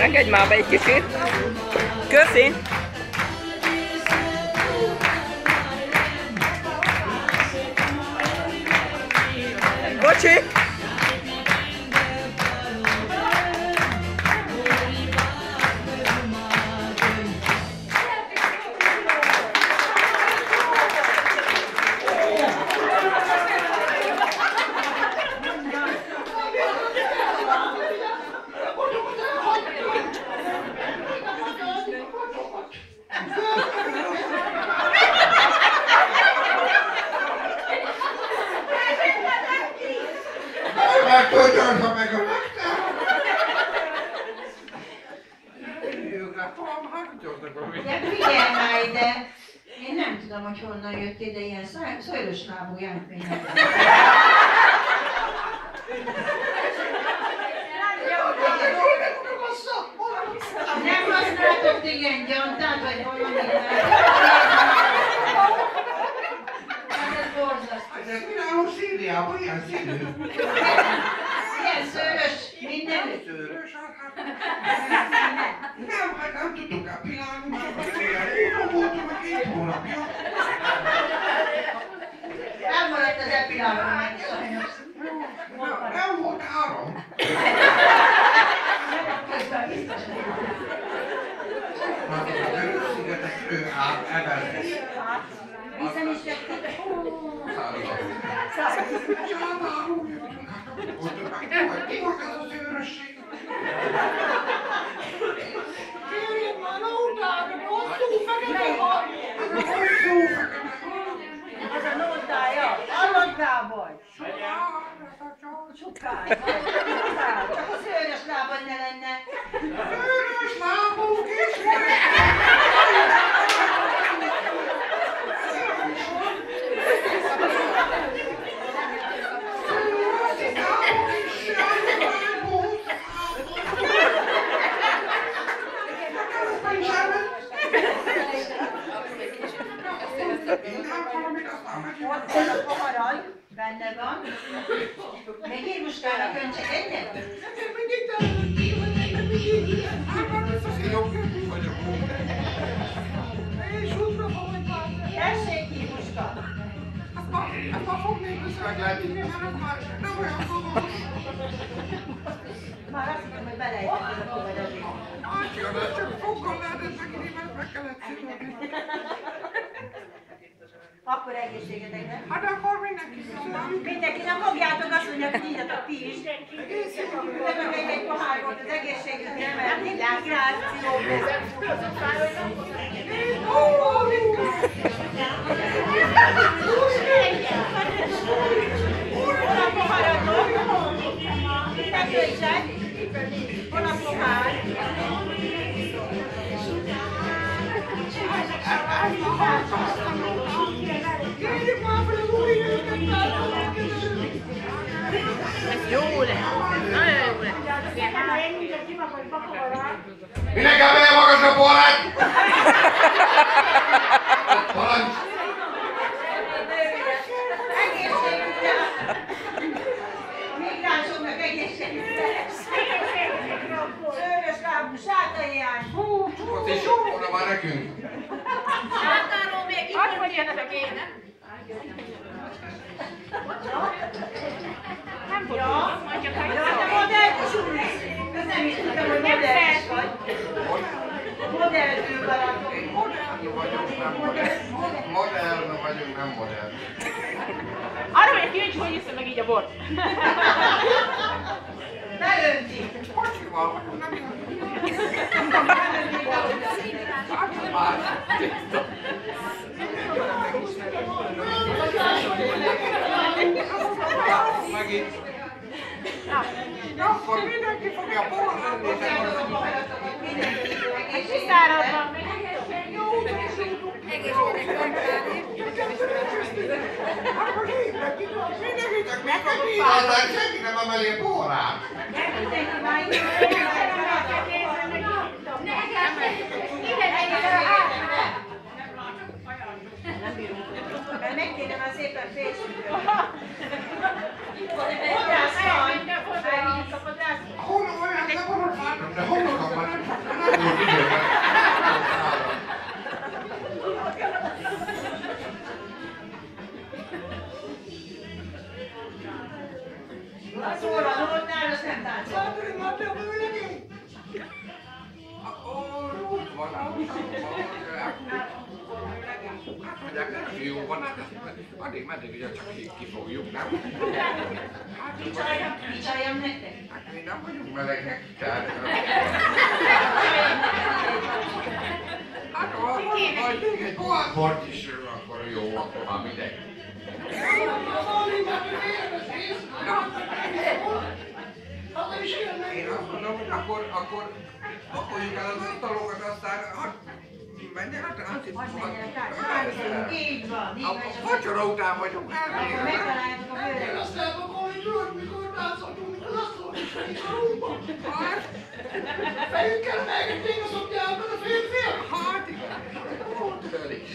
Engedj már be egy kicsit. Köszi. Bocsi. Tudod, meg a De figyelj már ide! Én nem tudom, hogy honnan jöttél, de ilyen szajros lábú jelentmények. Nem használtok igen gyantát, vagy valamit? Hát ez borzasztó. Ez mindenhol Szíriában ilyen színű. Ilyen szőrös, mindenütt. Szőrös, hát nem tudtuk epilálni, mert ilyen voltunk meg 7 hónapja. Elmaradt az epiláló meg sajnos. Nem volt áram. Közben biztos. Hát az Erőszigetekről emeltek. Vízen is jöttek. Sáváról jöttünk, hát voltunk meg, hogy ki volt ez a szőrösség? Kérjük már, ne utálni, hosszú fekete haj! Hosszú fekete haj! Az a nótája, Alonkából. Sokáig. Csak a szőrös lábad ne lenne. Szőrös lábú kis Ott van a poharad, benne van. Még Irmuskának öntsek egyet? Tessék, Irmuska! Ezt ma fognék visszaglátni, mert ez már nem olyan fogos. Már azt hittem, hogy belejtetted a fogadadét. Átjön, ez csak foggal lehetett megint, mert meg kellett szívni. Akkor egészségetekre. Hát akkor mindenki köszönöm. Mindenkinek fogjátok azt mondja, hogy ígyatok ti is. De meg egy pohár volt az egészségünkre, mert migráció. Hol a poharadok? Ne költsed! Hol a pohár? Kérjük már fel az új őket, Ez jó lesz. Nagyon jó lesz. mindenki emelje magasra porrát! Parancs! Egészségünkre! Migránsoknak egészségünkre! Szőrös lábú sátahiány! Ott is oda már nekünk. Sátáról még itt Hadd mondjanak én, nem? Nem Ja, fogok, majd csak ja, te modellkosú lesz! Ez nem is tudtam, hogy modelles vagy. Modelltől valatok. Modern vagyunk, nem modern. Arra vagyok kíváncsi, hogy iszom meg így a bort. Beönti! Kocsival vagyunk, nem jön. Beönti valahogy a színre. Megint. Ja, akkor mindenki fogja porrát, és Fogjátok a poharatokat, mindenki Kiszáradva. akkor hívnak ki, mindenkitek megkapírozzák, senki nem emeli a porrát. Mindenki már mert meg kéne már szépen fésülni. Fodrász van! Honnan olyan, nem van ott már, de honnan van? Már azt nem táncol. Látod, már te vagy neki? Ott van, mondják, nem fiú van, hát addig meddig ugye csak kifogjuk, nem? Kicsaljam nektek? Hát mi nem vagyunk melegek, tehát... Hát majd még egy bort is, akkor jó, akkor már mindenki. Az Alimát élvezés. Az is élnek. Én azt mondom, hogy akkor pakoljuk el az asztalokat, aztán menjen a táncit. Így van, így van. A vacsora után vagyunk Akkor megtaláljátok a Én bőröt. azt elpakolni tudod, mikor táncoltunk, az asztalon is nincs a rumba. Fejükkel megették a szobjákat a férfiak. Hát igen, volt föl is.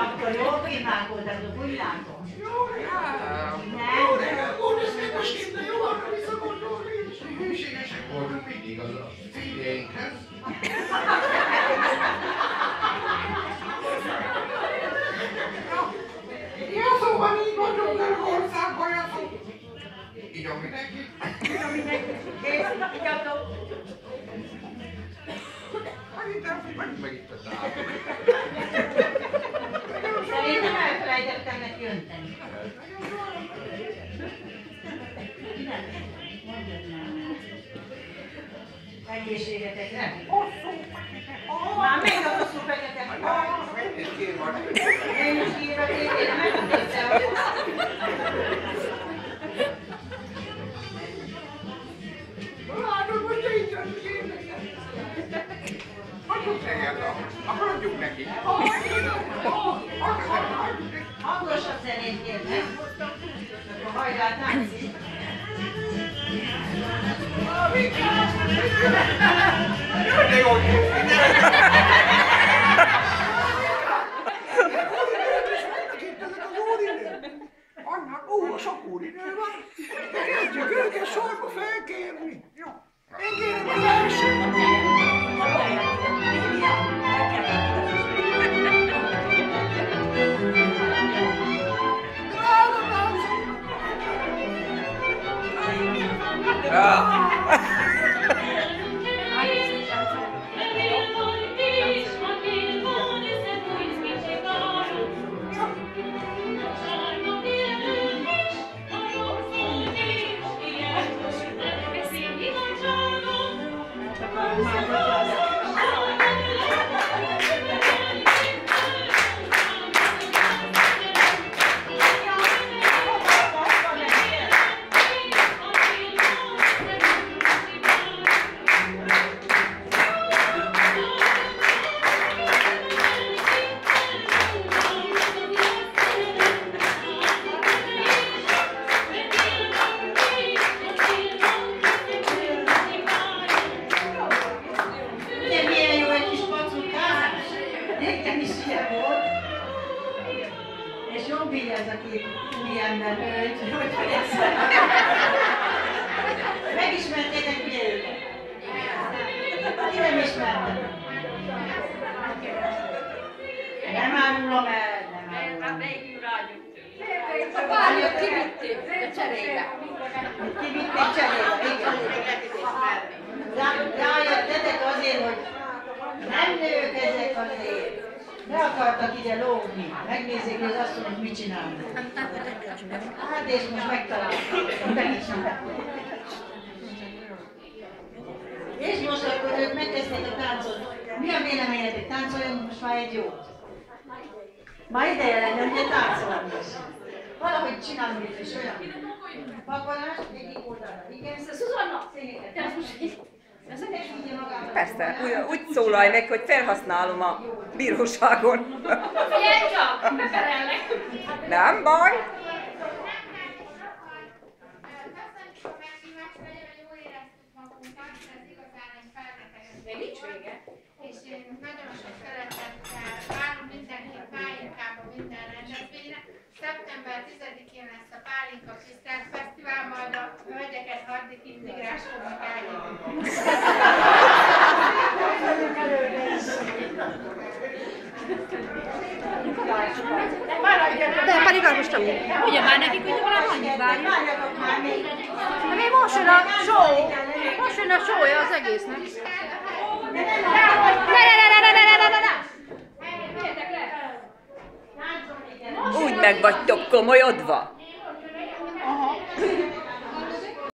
Akkor jól firmálkodtatok, úgy látom. Jó reggelt! Nem? Jó reggelt! Úgy nézték a sét, de jó arra visszagondolni is. Hűségesek voltunk mindig az a fényeinkhez. Ja, szóval így vagyunk, Görögországban, ja szó. Ígyom mindenki. Szerintem meg itt a távol. Szerintem elfelejtettem neki önteni. Egészségetekre? Már még a hosszú fekete haj. Én is írva tévére, megmutatja. Látod, hogy te így jön, kérlek. Adjuk neked akkor adjuk neki. Hangosabb zenét kérnek. Akkor hajrá tánci. De jó, Annak sok úrinő van. Kezdjük őket sorba felkérni. Jó. Én kérem az elsőt. Drága táncok! Megismertétek ugye őket? Ki nem ismertek? Nem árulom el, nem árulom el. Kivitték cserébe. Kivitték cserébe, igen. Rájöttetek azért, hogy nem nők ezek azért. Ne akartak ide lógni. Megnézzék, hogy az asszonyok mit csinálnak. Hát és most megtaláltam. És most akkor ők megkezdték a táncot. Mi a véleményetek? Táncoljunk most már egy jót? Már ideje lenne, ugye táncolni is. Valahogy csinálunk itt is olyan. Pakolás, egyik oldalra. Igen, Szuzanna! Persze, úgy szólalj meg, hogy felhasználom a bíróságon. Figyelj csak! Beperellek! Nem baj. De nincs vége. És én nagyon sok szeretettel várom mindenkit Pálinkába minden rendezvényre. Szeptember 10-én lesz a Pálinka Pisztrák Fesztivál, majd a hölgyeket Hardik Indigrás fognak eljönni. De pedig most ugye már nekik, hogy valami annyit várjuk. várjatok már még. De még most a show. Most jön a showja az egésznek. Úgy meg vagytok komolyodva.